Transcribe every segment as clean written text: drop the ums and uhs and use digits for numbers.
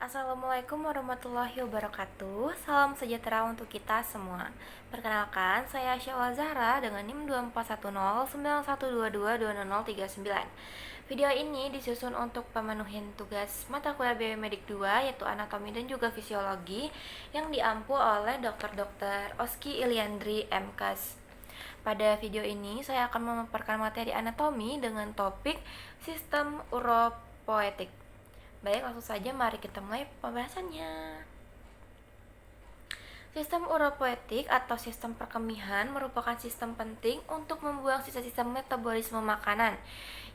Assalamualaikum warahmatullahi wabarakatuh. Salam sejahtera untuk kita semua. Perkenalkan, saya Syawal Zahra dengan NIM 24109122200039. Video ini disusun untuk pemenuhan tugas mata kuliah Biomedik 2 yaitu anatomi dan juga fisiologi yang diampu oleh Dr. Oski Iliandri MKes. Pada video ini saya akan memaparkan materi anatomi dengan topik sistem uropoetik. Baik, langsung saja mari kita mulai pembahasannya. Sistem uropoetik atau sistem perkemihan merupakan sistem penting untuk membuang sisa-sisa metabolisme makanan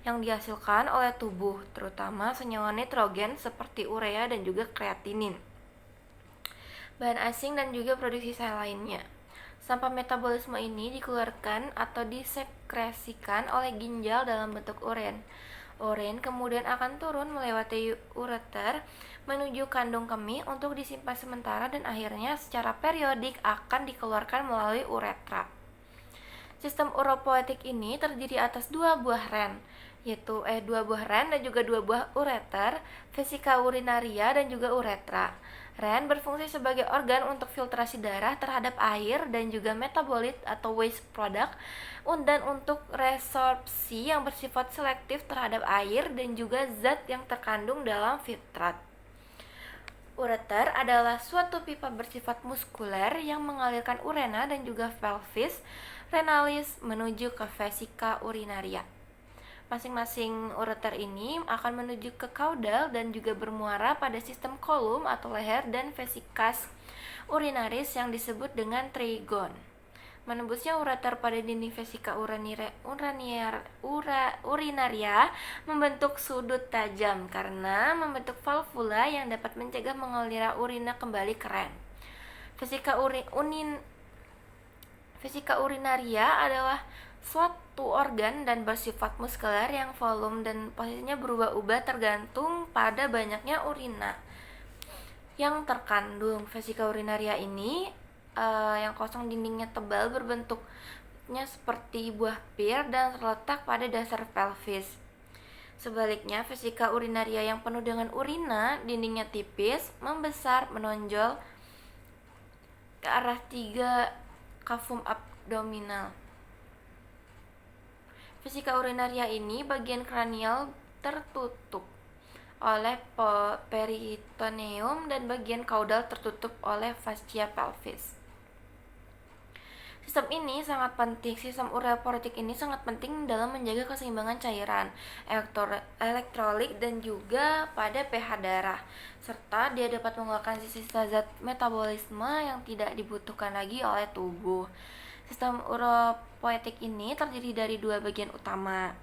yang dihasilkan oleh tubuh, terutama senyawa nitrogen seperti urea dan juga kreatinin, bahan asing dan juga produksi sel lainnya. Sampah metabolisme ini dikeluarkan atau disekresikan oleh ginjal dalam bentuk urin. Urin kemudian akan turun melewati ureter menuju kandung kemih untuk disimpan sementara dan akhirnya secara periodik akan dikeluarkan melalui uretra. Sistem uropoetik ini terdiri atas dua buah ren, yaitu dua buah ren dan juga dua buah ureter, vesika urinaria dan juga uretra. Ren berfungsi sebagai organ untuk filtrasi darah terhadap air dan juga metabolit atau waste product, dan untuk resorpsi yang bersifat selektif terhadap air dan juga zat yang terkandung dalam filtrat. Ureter adalah suatu pipa bersifat muskuler yang mengalirkan urena dan juga pelvis renalis menuju ke vesika urinaria. Masing-masing ureter ini akan menuju ke kaudal dan juga bermuara pada sistem kolum atau leher dan vesikas urinaris yang disebut dengan trigon. Menembusnya ureter pada dinding vesika urinaria membentuk sudut tajam karena membentuk valvula yang dapat mencegah mengalir urina kembali ke ren. Vesika urinaria adalah suatu organ dan bersifat muskuler yang volume dan posisinya berubah-ubah tergantung pada banyaknya urina yang terkandung. Vesika urinaria ini yang kosong dindingnya tebal berbentuknya seperti buah pir dan terletak pada dasar pelvis. Sebaliknya, vesika urinaria yang penuh dengan urina, dindingnya tipis, membesar, menonjol ke arah 3 cavum abdominal. Vesika urinaria ini bagian kranial tertutup oleh peritoneum dan bagian kaudal tertutup oleh fascia pelvis. Sistem uropoetik ini sangat penting dalam menjaga keseimbangan cairan, elektrolit dan juga pada pH darah, serta dia dapat mengeluarkan sisa zat metabolisme yang tidak dibutuhkan lagi oleh tubuh. Sistem uropoetik ini terdiri dari dua bagian utama,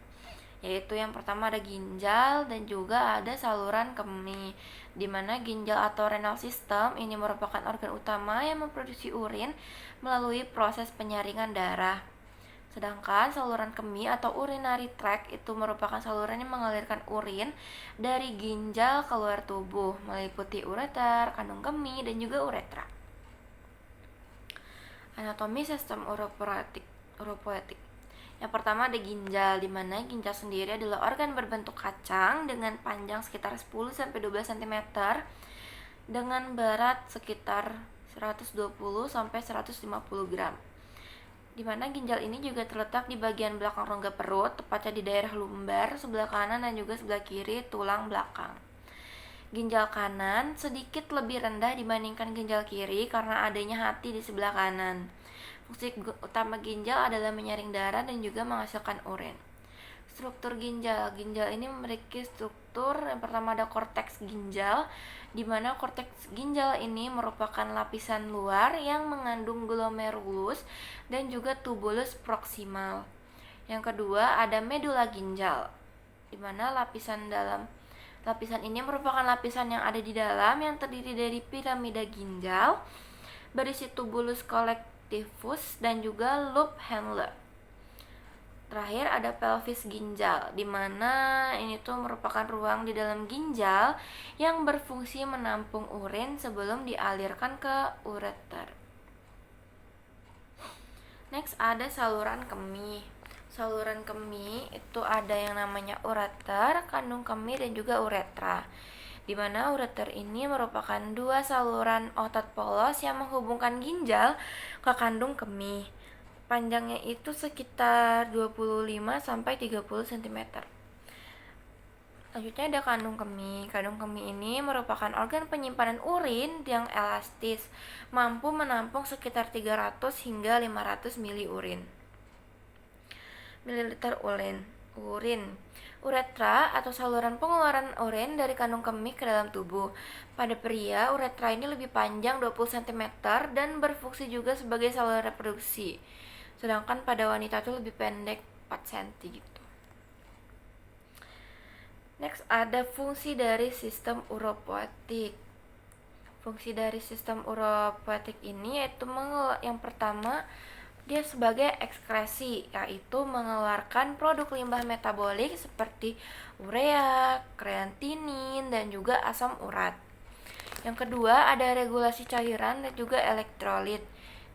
yaitu yang pertama ada ginjal dan juga ada saluran kemih, di mana ginjal atau renal system ini merupakan organ utama yang memproduksi urin melalui proses penyaringan darah. Sedangkan saluran kemih atau urinary tract itu merupakan saluran yang mengalirkan urin dari ginjal keluar tubuh, meliputi ureter, kandung kemih, dan juga uretra. Anatomi sistem uropoetik. Yang pertama ada ginjal, di mana ginjal sendiri adalah organ berbentuk kacang dengan panjang sekitar 10-12 cm dengan berat sekitar 120-150 gram. Di mana ginjal ini juga terletak di bagian belakang rongga perut, tepatnya di daerah lumbar sebelah kanan dan juga sebelah kiri tulang belakang. Ginjal kanan sedikit lebih rendah dibandingkan ginjal kiri karena adanya hati di sebelah kanan. Fungsi utama ginjal adalah menyaring darah dan juga menghasilkan urin. Struktur ginjal. Ginjal ini memiliki struktur, yang pertama ada korteks ginjal, di mana korteks ginjal ini merupakan lapisan luar yang mengandung glomerulus dan juga tubulus proksimal. Yang kedua ada medula ginjal, di mana lapisan ini merupakan lapisan yang ada di dalam yang terdiri dari piramida ginjal, berisi tubulus collectivus dan juga loop Henle. Terakhir ada pelvis ginjal, di mana ini tuh merupakan ruang di dalam ginjal yang berfungsi menampung urin sebelum dialirkan ke ureter. Next ada saluran kemih. Saluran kemih itu ada yang namanya ureter, kandung kemih dan juga uretra. di mana ureter ini merupakan dua saluran otot polos yang menghubungkan ginjal ke kandung kemih. Panjangnya itu sekitar 25-30 cm. Selanjutnya ada kandung kemih. Kandung kemih ini merupakan organ penyimpanan urin yang elastis, mampu menampung sekitar 300 hingga 500 mililiter urin. Uretra atau saluran pengeluaran urin dari kandung kemih ke dalam tubuh. Pada pria, uretra ini lebih panjang 20 cm dan berfungsi juga sebagai saluran reproduksi. Sedangkan pada wanita itu lebih pendek 4 cm gitu. Next ada fungsi dari sistem uropoetik. Fungsi dari sistem uropoetik ini yaitu yang pertama, dia sebagai ekskresi, yaitu mengeluarkan produk limbah metabolik seperti urea, kreatinin, dan juga asam urat. Yang kedua, ada regulasi cairan dan juga elektrolit,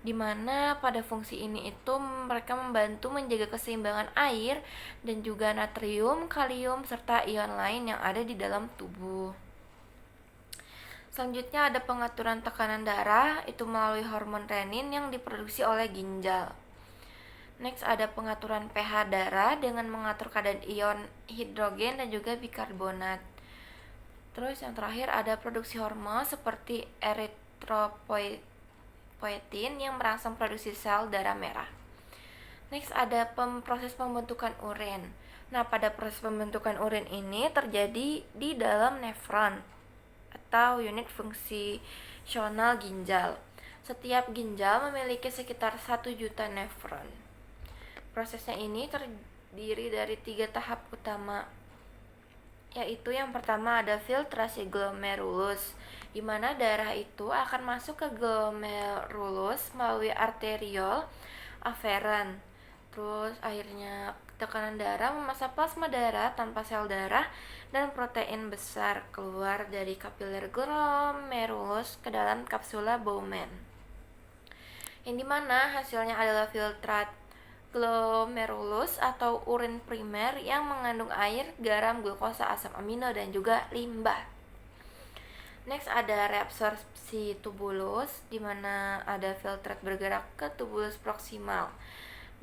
di mana pada fungsi ini itu mereka membantu menjaga keseimbangan air dan juga natrium, kalium, serta ion lain yang ada di dalam tubuh. Selanjutnya ada pengaturan tekanan darah, itu melalui hormon renin yang diproduksi oleh ginjal. Next ada pengaturan pH darah dengan mengatur kadar ion hidrogen dan juga bikarbonat. Terus yang terakhir ada produksi hormon seperti eritropoietin yang merangsang produksi sel darah merah. Next ada proses pembentukan urin. Nah, pada proses pembentukan urin ini terjadi di dalam nefron atau unit fungsional ginjal. Setiap ginjal memiliki sekitar 1 juta nefron. Prosesnya ini terdiri dari 3 tahap utama, yaitu yang pertama ada filtrasi glomerulus, di mana darah itu akan masuk ke glomerulus melalui arteriol aferen. Terus akhirnya tekanan darah memasang plasma darah tanpa sel darah dan protein besar keluar dari kapiler glomerulus ke dalam kapsula Bowman, yang dimana hasilnya adalah filtrat glomerulus atau urin primer yang mengandung air, garam, glukosa, asam amino, dan juga limbah. Next ada reabsorpsi tubulus, di mana ada filtrat bergerak ke tubulus proksimal,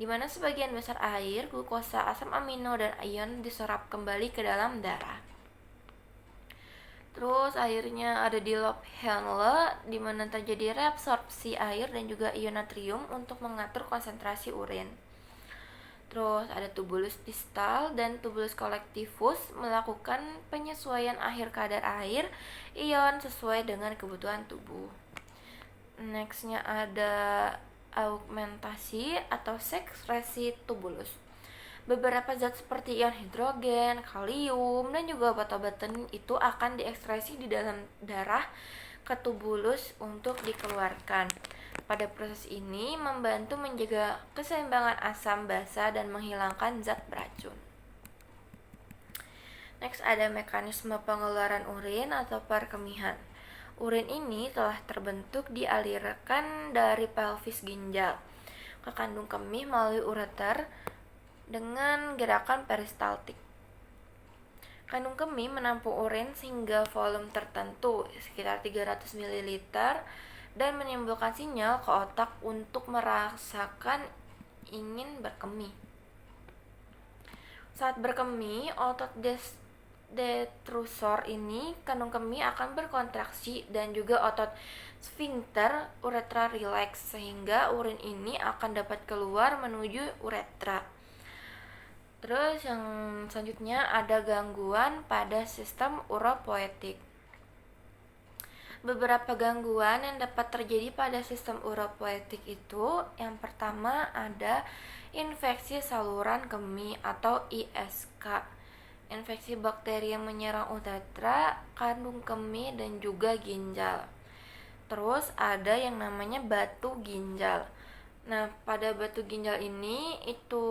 di mana sebagian besar air, glukosa, asam amino, dan ion diserap kembali ke dalam darah. Terus akhirnya ada di lobe Henle, di mana terjadi reabsorpsi air dan juga ion natrium untuk mengatur konsentrasi urin. Terus ada tubulus distal dan tubulus collectivus melakukan penyesuaian akhir kadar air, ion sesuai dengan kebutuhan tubuh. Nextnya ada augmentasi atau sekresi tubulus. Beberapa zat seperti ion hidrogen, kalium, dan juga obat-obatan itu akan diekskresi di dalam darah ke tubulus untuk dikeluarkan. Pada proses ini membantu menjaga keseimbangan asam basa dan menghilangkan zat beracun. Next ada mekanisme pengeluaran urin atau perkemihan. Urin ini telah terbentuk dialirkan dari pelvis ginjal ke kandung kemih melalui ureter dengan gerakan peristaltik. Kandung kemih menampung urin sehingga volume tertentu, sekitar 300 ml, dan menimbulkan sinyal ke otak untuk merasakan ingin berkemih. Saat berkemih, otot detrusor ini, kandung kemih akan berkontraksi, dan juga otot sphincter uretra rileks, sehingga urin ini akan dapat keluar menuju uretra. Terus yang selanjutnya ada gangguan pada sistem uropoetik. Beberapa gangguan yang dapat terjadi pada sistem uropoetik itu, yang pertama ada infeksi saluran kemih atau ISK. Infeksi bakteri yang menyerang uretra, kandung kemih, dan juga ginjal. Terus ada yang namanya batu ginjal. Nah, pada batu ginjal ini itu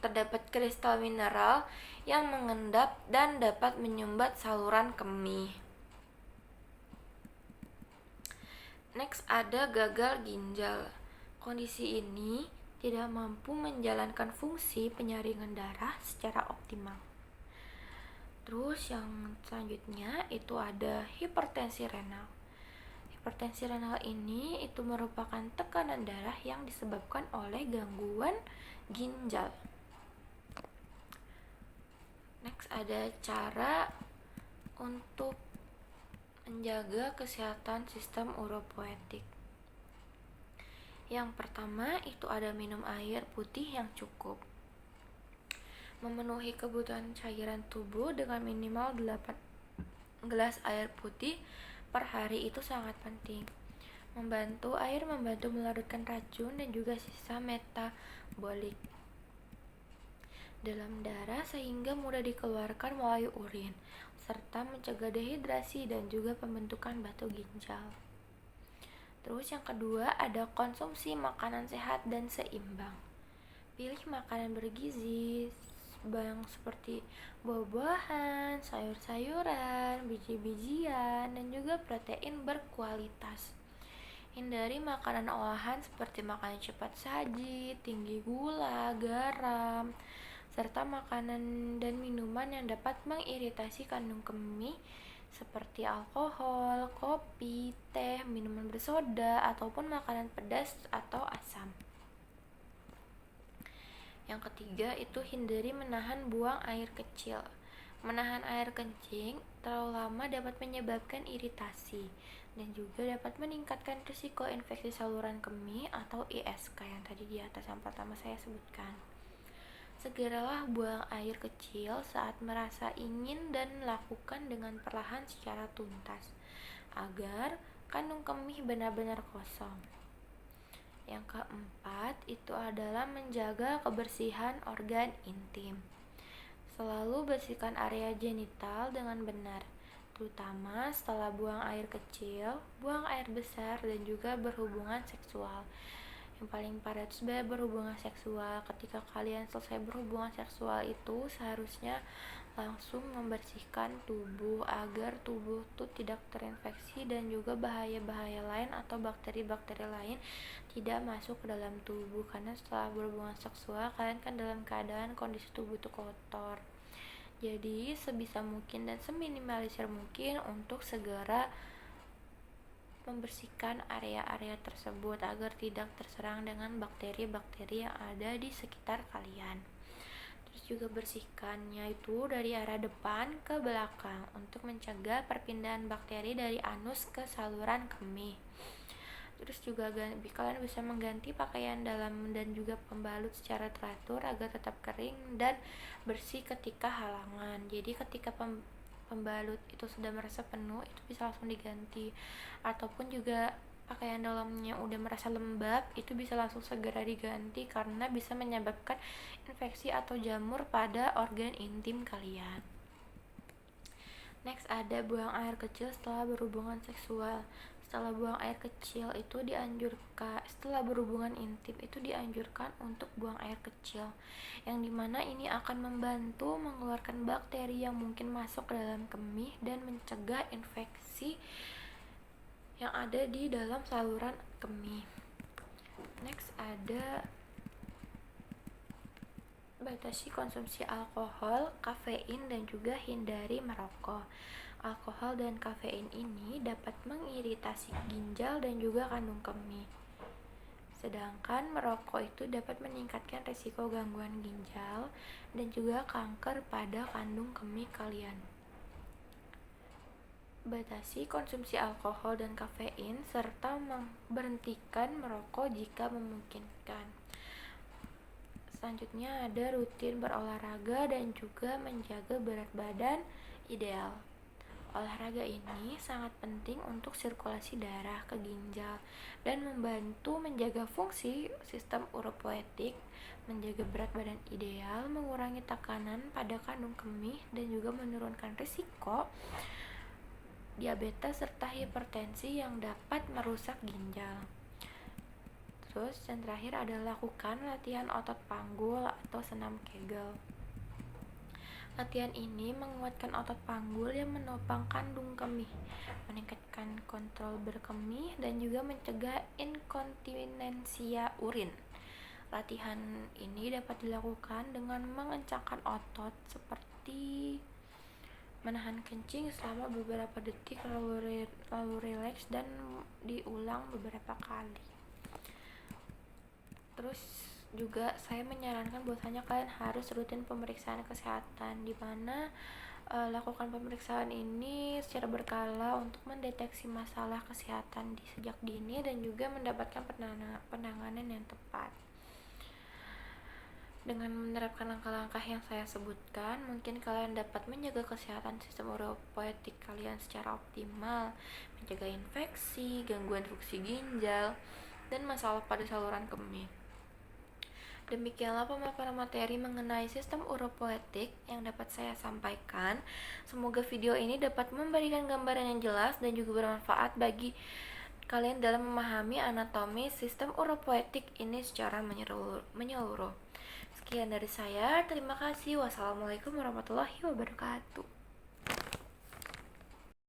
terdapat kristal mineral yang mengendap dan dapat menyumbat saluran kemih. Next ada gagal ginjal. Kondisi ini tidak mampu menjalankan fungsi penyaringan darah secara optimal. Terus yang selanjutnya itu ada hipertensi renal. Hipertensi renal ini itu merupakan tekanan darah yang disebabkan oleh gangguan ginjal. Next ada cara untuk menjaga kesehatan sistem uropoetik. Yang pertama itu ada minum air putih yang cukup. Memenuhi kebutuhan cairan tubuh dengan minimal 8 gelas air putih per hari itu sangat penting. Air membantu melarutkan racun dan juga sisa metabolik dalam darah sehingga mudah dikeluarkan melalui urin, serta mencegah dehidrasi dan juga pembentukan batu ginjal. Terus yang kedua ada konsumsi makanan sehat dan seimbang. Pilih makanan bergizi seperti buah-buahan, sayur-sayuran, biji-bijian, dan juga protein berkualitas. Hindari makanan olahan seperti makanan cepat saji, tinggi gula, garam, serta makanan dan minuman yang dapat mengiritasi kandung kemih seperti alkohol, kopi, teh, minuman bersoda, ataupun makanan pedas atau asam. Yang ketiga itu hindari menahan buang air kecil. Menahan air kencing terlalu lama dapat menyebabkan iritasi dan juga dapat meningkatkan risiko infeksi saluran kemih atau ISK yang tadi di atas yang pertama saya sebutkan. Segeralah buang air kecil saat merasa ingin dan lakukan dengan perlahan secara tuntas agar kandung kemih benar-benar kosong. Yang keempat itu adalah menjaga kebersihan organ intim. Selalu bersihkan area genital dengan benar, terutama setelah buang air kecil, buang air besar, dan juga berhubungan seksual. Yang paling parah itu sebenarnya berhubungan seksual. Ketika kalian selesai berhubungan seksual itu seharusnya langsung membersihkan tubuh agar tubuh tuh tidak terinfeksi dan juga bahaya-bahaya lain atau bakteri-bakteri lain tidak masuk ke dalam tubuh, karena setelah berhubungan seksual kalian kan dalam keadaan kondisi tubuh itu kotor. Jadi sebisa mungkin dan seminimalisir mungkin untuk segera membersihkan area-area tersebut agar tidak terserang dengan bakteri-bakteri yang ada di sekitar kalian. Terus juga bersihkannya itu dari arah depan ke belakang untuk mencegah perpindahan bakteri dari anus ke saluran kemih. Terus juga kalian bisa mengganti pakaian dalam dan juga pembalut secara teratur agar tetap kering dan bersih ketika halangan. Jadi ketika pembalut itu sudah merasa penuh itu bisa langsung diganti, ataupun juga pakaian dalamnya udah merasa lembab itu bisa langsung segera diganti karena bisa menyebabkan infeksi atau jamur pada organ intim kalian. Next ada buang air kecil setelah berhubungan seksual. Setelah buang air kecil itu setelah berhubungan intim itu dianjurkan untuk buang air kecil, yang dimana ini akan membantu mengeluarkan bakteri yang mungkin masuk ke dalam kemih dan mencegah infeksi yang ada di dalam saluran kemih. Next ada batasi konsumsi alkohol, kafein, dan juga hindari merokok. Alkohol dan kafein ini dapat mengiritasi ginjal dan juga kandung kemih. Sedangkan merokok itu dapat meningkatkan risiko gangguan ginjal dan juga kanker pada kandung kemih kalian. Batasi konsumsi alkohol dan kafein serta memberhentikan merokok jika memungkinkan. Selanjutnya ada rutin berolahraga dan juga menjaga berat badan ideal. Olahraga ini sangat penting untuk sirkulasi darah ke ginjal dan membantu menjaga fungsi sistem uropoetik, menjaga berat badan ideal, mengurangi tekanan pada kandung kemih, dan juga menurunkan risiko diabetes serta hipertensi yang dapat merusak ginjal. Terus yang terakhir adalah lakukan latihan otot panggul atau senam Kegel. Latihan ini menguatkan otot panggul yang menopang kandung kemih, meningkatkan kontrol berkemih, dan juga mencegah inkontinensia urin. Latihan ini dapat dilakukan dengan mengencangkan otot seperti menahan kencing selama beberapa detik lalu rileks dan diulang beberapa kali. Terus juga saya menyarankan bahwasanya kalian harus rutin pemeriksaan kesehatan, di mana lakukan pemeriksaan ini secara berkala untuk mendeteksi masalah kesehatan di sejak dini dan juga mendapatkan penanganan yang tepat. Dengan menerapkan langkah-langkah yang saya sebutkan, mungkin kalian dapat menjaga kesehatan sistem uropoetik kalian secara optimal, mencegah infeksi, gangguan fungsi ginjal, dan masalah pada saluran kemih. Demikianlah pemaparan materi mengenai sistem uropoetik yang dapat saya sampaikan. Semoga video ini dapat memberikan gambaran yang jelas dan juga bermanfaat bagi kalian dalam memahami anatomi sistem uropoetik ini secara menyeluruh. Sekian dari saya, terima kasih. Wassalamualaikum warahmatullahi wabarakatuh.